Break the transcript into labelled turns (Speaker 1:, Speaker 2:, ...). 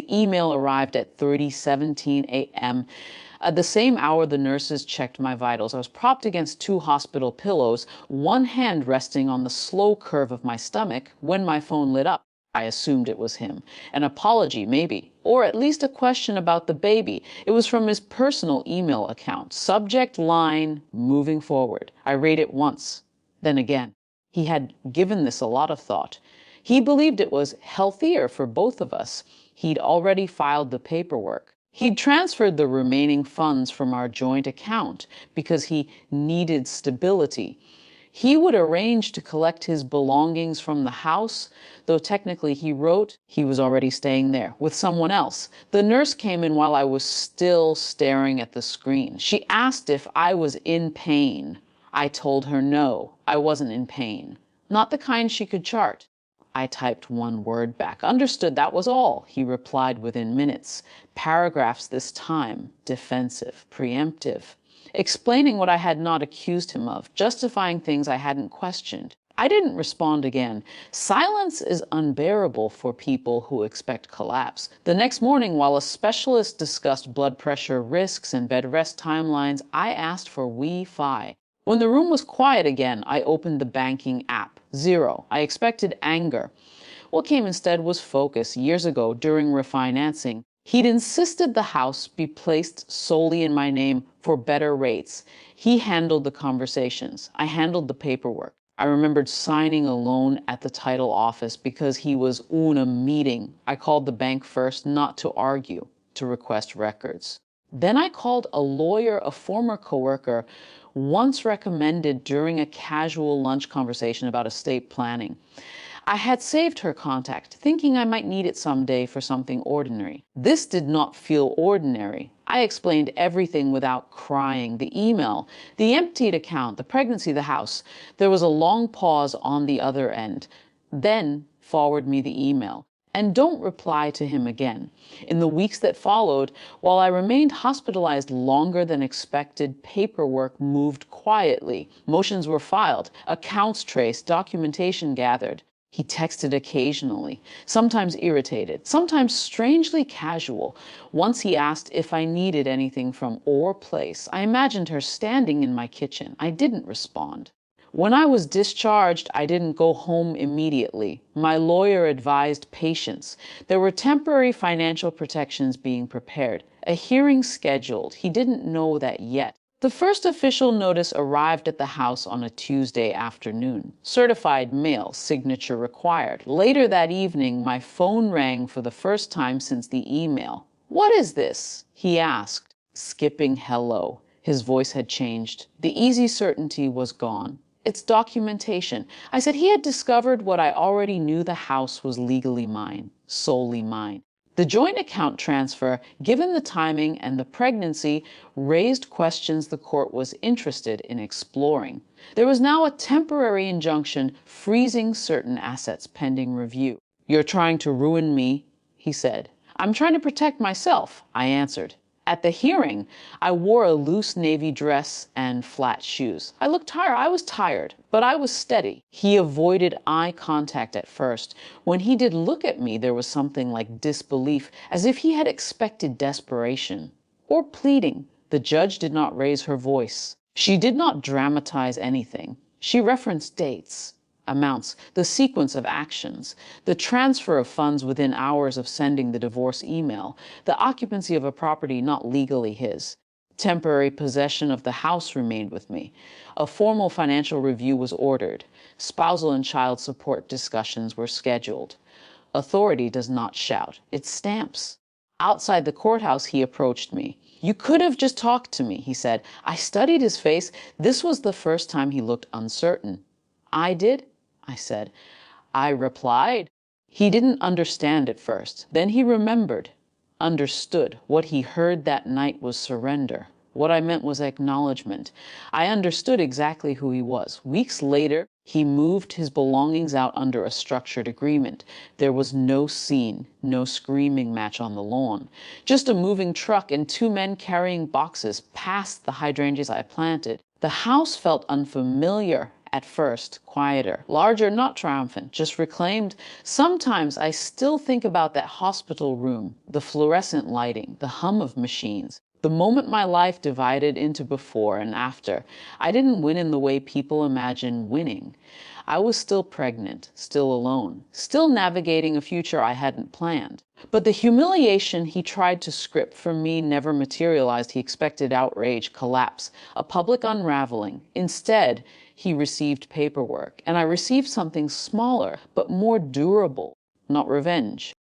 Speaker 1: The email arrived at 3:17 a.m. At the same hour, the nurses checked my vitals. I was propped against two hospital pillows, one hand resting on the slow curve of my stomach, when my phone lit up. I assumed it was him. An apology, maybe, or at least a question about the baby. It was from his personal email account. Subject line, moving forward. I read it once, then again. He had given this a lot of thought. He believed it was healthier for both of us. He'd already filed the paperwork. He'd transferred the remaining funds from our joint account because he needed stability. He would arrange to collect his belongings from the house, though technically he wrote he was already staying there with someone else. The nurse came in while I was still staring at the screen. She asked if I was in pain. I told her no, I wasn't in pain. Not the kind she could chart. I typed one word back. Understood, that was all, he replied within minutes. Paragraphs this time, defensive, preemptive, explaining what I had not accused him of, justifying things I hadn't questioned. I didn't respond again. Silence is unbearable for people who expect collapse. The next morning, while a specialist discussed blood pressure risks and bed rest timelines, I asked for Wi-Fi. When the room was quiet again, I opened the banking app. 0. I expected anger. What came instead was focus. Years ago, during refinancing, he'd insisted the house be placed solely in my name for better rates. He handled the conversations. I handled the paperwork. I remembered signing a loan at the title office because he was in a meeting. I called the bank first, not to argue, to request records. Then I called a lawyer a former coworker once recommended during a casual lunch conversation about estate planning. I had saved her contact, thinking I might need it someday for something ordinary. This did not feel ordinary. I explained everything without crying. The email, the emptied account, the pregnancy, the house. There was a long pause on the other end. Then forward me the email. And don't reply to him again. In the weeks that followed, while I remained hospitalized longer than expected, paperwork moved quietly. Motions were filed, accounts traced, documentation gathered. He texted occasionally, sometimes irritated, sometimes strangely casual. Once he asked if I needed anything from or place. I imagined her standing in my kitchen. I didn't respond. When I was discharged, I didn't go home immediately. My lawyer advised patience. There were temporary financial protections being prepared, a hearing scheduled. He didn't know that yet. The first official notice arrived at the house on a Tuesday afternoon. Certified mail, signature required. Later that evening, my phone rang for the first time since the email. "What is this?" he asked, skipping hello. His voice had changed. The easy certainty was gone. "It's documentation." I said he had discovered what I already knew: the house was legally mine, solely mine. The joint account transfer, given the timing and the pregnancy, raised questions the court was interested in exploring. There was now a temporary injunction freezing certain assets pending review. "You're trying to ruin me," he said. "I'm trying to protect myself," I answered. At the hearing, I wore a loose navy dress and flat shoes. I looked tired. I was tired, but I was steady. He avoided eye contact at first. When he did look at me, there was something like disbelief, as if he had expected desperation or pleading. The judge did not raise her voice. She did not dramatize anything. She referenced dates, amounts, the sequence of actions, the transfer of funds within hours of sending the divorce email, the occupancy of a property not legally his. Temporary possession of the house remained with me. A formal financial review was ordered. Spousal and child support discussions were scheduled. Authority does not shout, it stamps. Outside the courthouse, he approached me. "You could have just talked to me," he said. I studied his face. This was the first time he looked uncertain. "I did?" I said. I replied. He didn't understand at first. Then he remembered, understood. What he heard that night was surrender. What I meant was acknowledgement. I understood exactly who he was. Weeks later, he moved his belongings out under a structured agreement. There was no scene, no screaming match on the lawn. Just a moving truck and two men carrying boxes past the hydrangeas I planted. The house felt unfamiliar, At first, quieter, larger, not triumphant, just reclaimed. Sometimes I still think about that hospital room, the fluorescent lighting, the hum of machines. The moment my life divided into before and after, I didn't win in the way people imagine winning. I was still pregnant, still alone, still navigating a future I hadn't planned. But the humiliation he tried to script for me never materialized. He expected outrage, collapse, a public unraveling. Instead, he received paperwork, and I received something smaller, but more durable, not revenge,